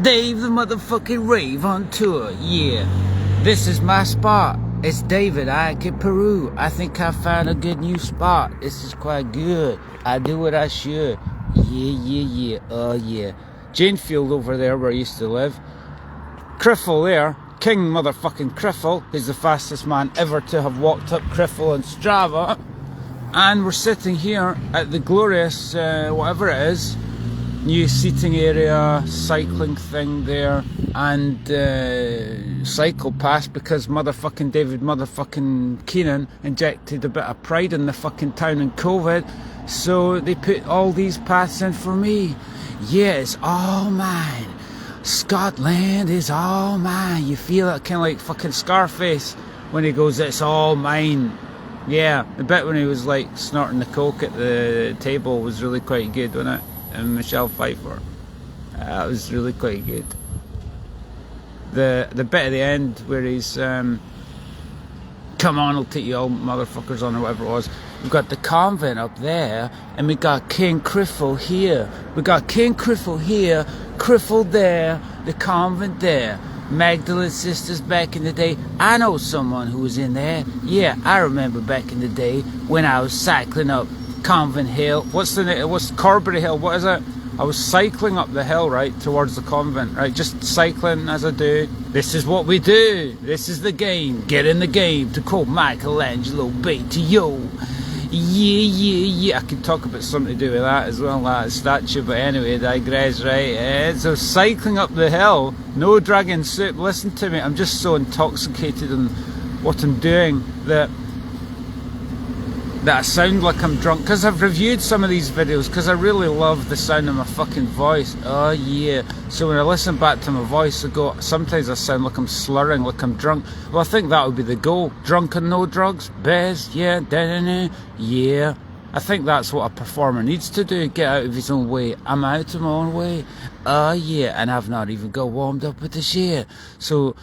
Dave the motherfucking Rave on tour, yeah. This is my spot. It's David, I in Peru. I think I found a good new spot. This is quite good. I do what I should. Yeah. Yeah. Janefield over there where I used to live. Criffle there. King motherfucking Criffle. He's the fastest man ever to have walked up Criffle on Strava. And we're sitting here at the glorious, whatever it is, new seating area, cycling thing there, and cycle pass because motherfucking David motherfucking Keenan injected a bit of pride in the fucking town in COVID, so they put all these paths in for me. Yeah, it's all mine. Scotland is all mine. You feel it, kind of like fucking Scarface when he goes, it's all mine. Yeah, the bit when he was like snorting the coke at the table was really quite good, wasn't it? And Michelle Pfeiffer. That was really quite good. The bit at the end where he's come on, I'll take you all motherfuckers on, or whatever it was. We've got the convent up there, and we got King Criffle here. We got King Criffle here, Criffle there, the convent there. Magdalene Sisters back in the day. I know someone who was in there. Yeah, I remember back in the day when I was cycling up Convent Hill. What's Corbury Hill? What is it? I was cycling up the hill, right, towards the convent, right, just cycling as I do. This is what we do. This is the game. Get in the game, to quote Michelangelo Bettio. Yeah. I could talk about something to do with that as well, that statue, but anyway, I digress, right? So cycling up the hill, no dragon soup. Listen to me, I'm just so intoxicated in what I'm doing that I sound like I'm drunk, because I've reviewed some of these videos because I really love the sound of my fucking voice. Oh yeah. So when I listen back to my voice, I go, sometimes I sound like I'm slurring, like I'm drunk. Well, I think that would be the goal. Drunk and no drugs, Bez, yeah, yeah. I think that's what a performer needs to do, get out of his own way. I'm out of my own way. Oh yeah, and I've not even got warmed up with this year. So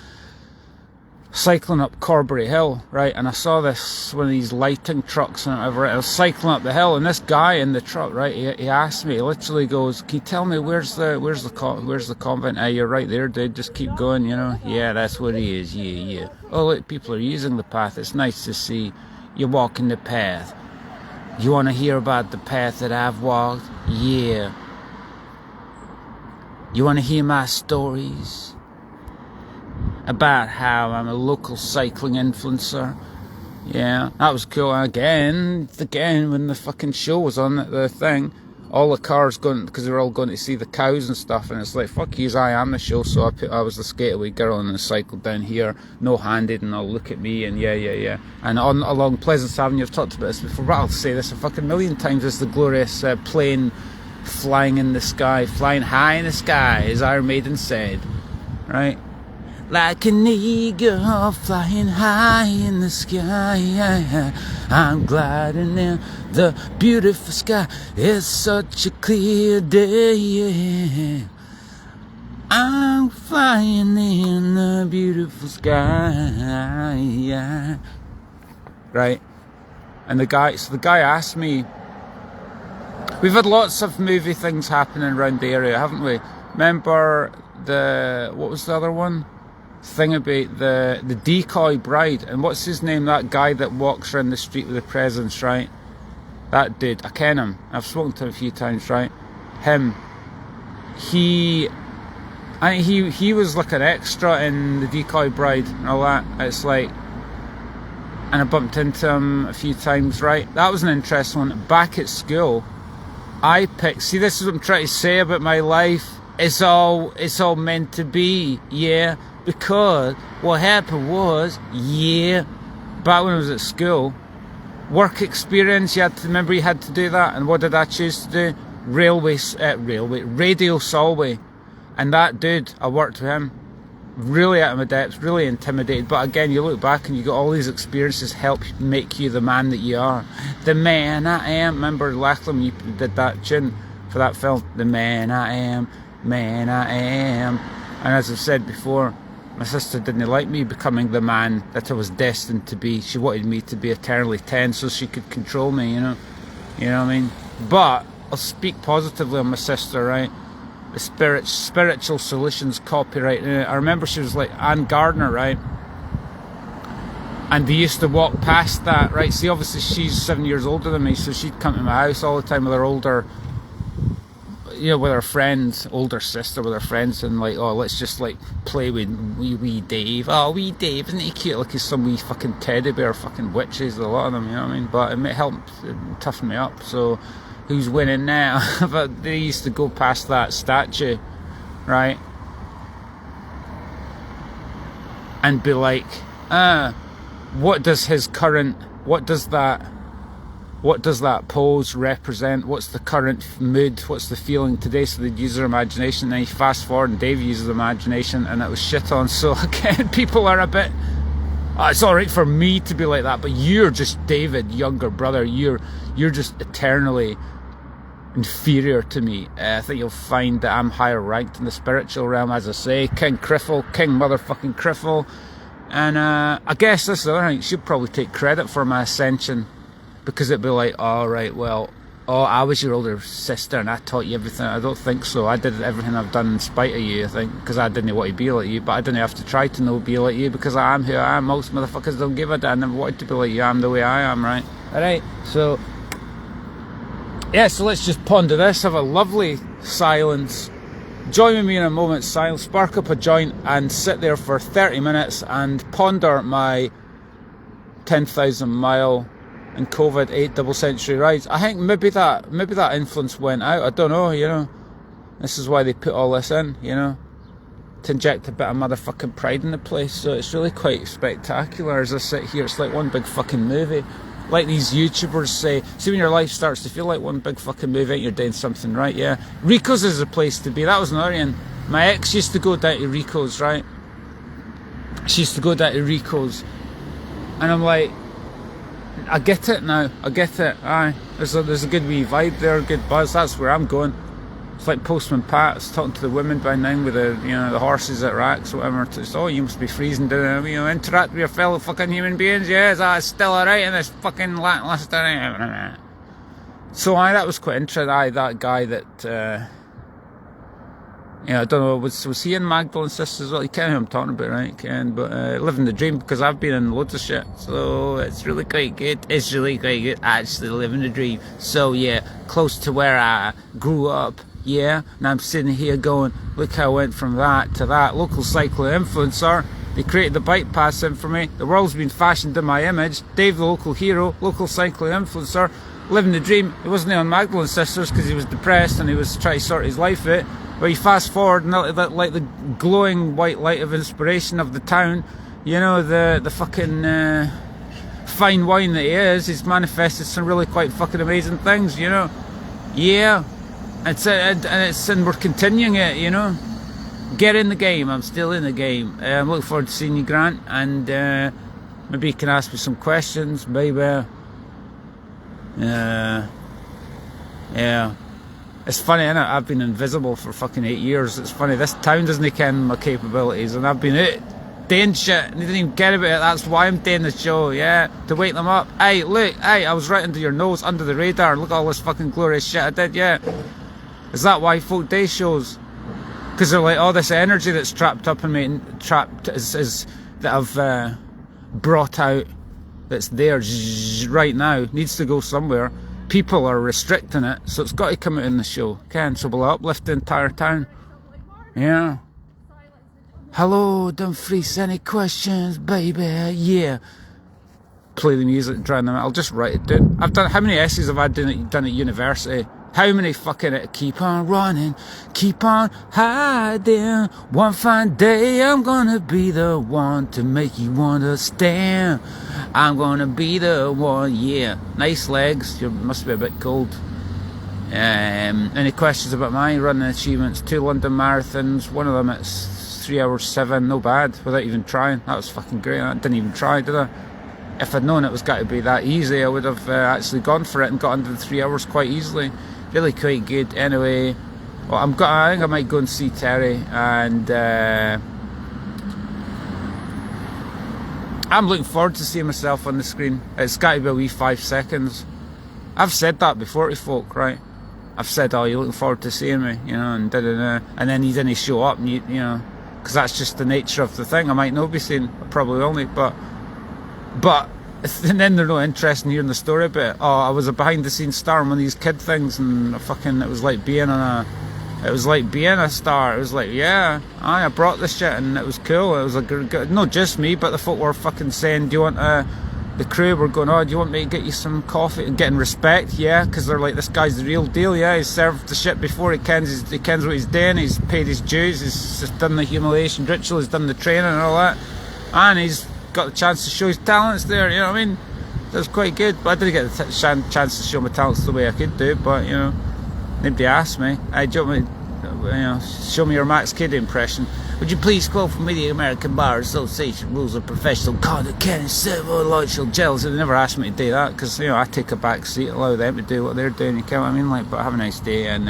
cycling up Corbury Hill, right, and I saw this, one of these lighting trucks and whatever, I was cycling up the hill, and this guy in the truck, right, he asked me, he literally goes, can you tell me where's the convent? Ah, you're right there, dude, just keep going, you know. Yeah, that's what he is. Yeah. Oh look, people are using the path. It's nice to see you walking the path. You want to hear about the path that I've walked? Yeah. You want to hear my stories about how I'm a local cycling influencer? Yeah, that was cool. Again, when the fucking show was on, the thing, all the cars going, because they were all going to see the cows and stuff, and it's like, fuck yous, I am the show. So I was the skateaway girl, and I cycled down here, no-handed, and I'll look at me, and yeah. And along Pleasance Avenue, I've talked about this before, but I'll say this a fucking million times, is the glorious plane flying in the sky, flying high in the sky, as Iron Maiden said, right? Like an eagle flying high in the sky, I'm gliding in the beautiful sky. It's such a clear day. I'm flying in the beautiful sky. Right? And the guy asked me, we've had lots of movie things happening around the area, haven't we? Remember what was the other one? Thing about the decoy bride, and what's his name, that guy that walks around the street with the presents, right? That dude, I ken him, I've spoken to him a few times, right? Him, he was like an extra in the decoy bride and all that. It's like, and I bumped into him a few times, right? That was an interesting one. Back at school, I picked, see, this is what I'm trying to say about my life, it's all meant to be, yeah. Because what happened was, back when I was at school, work experience, you had to do that. And what did I choose to do? Radio Solway. And that dude, I worked with him, really out of my depth, really intimidated. But again, you look back and you got all these experiences help make you the man that you are. The man I am. Remember Lachlan, you did that tune for that film? The man I am, man I am. And as I've said before, my sister didn't like me becoming the man that I was destined to be. She wanted me to be eternally 10 so she could control me, you know what I mean? But I'll speak positively on my sister, right? the spiritual solutions copyright. And I remember she was like Anne Gardner, right? And they used to walk past that, right? See, obviously she's 7 years older than me, so she'd come to my house all the time with her older, you know, with her friends, older sister with her friends, and like, oh, let's just like play with wee Dave. Oh, wee Dave, isn't he cute? Like he's some wee fucking teddy bear, fucking witches, a lot of them, you know what I mean? But it helped toughen me up. So who's winning now? But they used to go past that statue, right? And be like, what does that pose represent? What's the current mood? What's the feeling today? So they'd use their imagination. Then you fast forward and Dave uses imagination and it was shit on. So again, people are a bit, it's alright for me to be like that, but you're just David, younger brother. You're just eternally inferior to me. I think you'll find that I'm higher ranked in the spiritual realm, as I say. King Criffle, King motherfucking Criffle. And I guess this is the other thing, she'd probably take credit for my ascension, because it'd be like, oh right, well, I was your older sister and I taught you everything. I don't think so. I did everything I've done in spite of you, I think, because I didn't want to be like you, but I didn't have to try to be like you, because I am who I am. Most motherfuckers don't give a damn. I never wanted to be like you. I'm the way I am, right? Alright, so yeah, so let's just ponder this, have a lovely silence. Join with me in a moment's silence, spark up a joint and sit there for 30 minutes and ponder my 10,000 mile and COVID 8 double century rides. I think maybe that influence went out. I don't know, you know. This is why they put all this in, you know, to inject a bit of motherfucking pride in the place. So it's really quite spectacular as I sit here. It's like one big fucking movie. Like these YouTubers say, see when your life starts to feel like one big fucking movie, you're doing something right, yeah. Rico's is a place to be. That was another one. My ex used to go down to Rico's, right? She used to go down to Rico's. And I'm like, I get it now. I get it. Aye. There's a good wee vibe there, good buzz. That's where I'm going. It's like Postman Pat's talking to the women by now with the, you know, the horses at racks or whatever. It's, oh, you must be freezing down there. You know, interact with your fellow fucking human beings. Yes, it's still alright in this fucking lackluster. So aye, that was quite interesting. Aye, that guy that, yeah, I don't know, was he in Magdalene Sisters? Well, you can't know who I'm talking about, right, Ken? But living the dream, because I've been in loads of shit, so it's really quite good. It's really quite good, actually, living the dream. So yeah, close to where I grew up, yeah, and I'm sitting here going, look how I went from that to that. Local cycling influencer, they created the bike pass in for me. The world's been fashioned in my image. Dave the local hero, local cycling influencer, living the dream. He wasn't on Magdalene Sisters because he was depressed and he was trying to sort his life out. But you fast forward and like the glowing white light of inspiration of the town, you know, the fucking fine wine that he is, he's manifested some really quite fucking amazing things, you know. Yeah, and we're continuing it, you know. Get in the game. I'm still in the game. I'm looking forward to seeing you, Grant, and maybe you can ask me some questions, maybe. Yeah. It's funny, innit? I've been invisible for fucking 8 years. It's funny, this town doesn't ken my capabilities, and I've been out doing shit, and they didn't even care about it. That's why I'm doing the show, yeah, to wake them up. Hey, look, hey, I was right under your nose, under the radar. Look at all this fucking glorious shit I did, yeah. Is that why folk day shows? Because they're like, all this energy that's trapped up in me, is that I've brought out, that's there right now, needs to go somewhere. People are restricting it, so it's got to come out in the show. Ken, so we'll uplift the entire town. Yeah. Hello, Dumfries, any questions, baby? Yeah. Play the music, drown them out. I'll just write it down. I've done, how many essays have I done at university? How many fucking, keep on running, keep on hiding. One fine day I'm gonna be the one to make you understand. I'm gonna be the one, yeah. Nice legs, you must be a bit cold. Any questions about my running achievements? 2 London marathons, one of them at 3 hours 7, no bad, without even trying. That was fucking great. I didn't even try, did I? If I'd known it was got to be that easy, I would have actually gone for it and got under the 3 hours quite easily. Really quite good. Anyway, well, I think I might go and see Terry, and I'm looking forward to seeing myself on the screen. It's got to be a wee 5 seconds. I've said that before to folk, right? I've said, "Oh, you're looking forward to seeing me," you know, and da-da-da. And then he didn't show up, and you know, because that's just the nature of the thing. I might not be seen, I probably will not, but and then they're no interest in hearing the story about it. Oh, I was a behind the scenes star in one of these kid things, and it was like being a star. It was like, yeah, I brought this shit, and it was cool. It was like, not just me, but the folk were fucking saying, "Do you want the crew were going, oh, do you want me to get you some coffee?" And getting respect, yeah, because they're like, this guy's the real deal, yeah, he's served the shit before, he kens what he's doing, he's paid his dues, he's done the humiliation ritual, he's done the training and all that, and he's got the chance to show his talents there, you know what I mean? That's quite good, but I didn't get the chance to show my talents the way I could do, but, you know, nobody asked me. Do you want me, you know, show me your Max Kidd impression. Would you please quote from the American Bar Association Rules of Professional Conduct and Civil Logical Jealousy? They never asked me to do that, because, you know, I take a back seat, allow them to do what they're doing, you know what I mean? Like, but have a nice day, and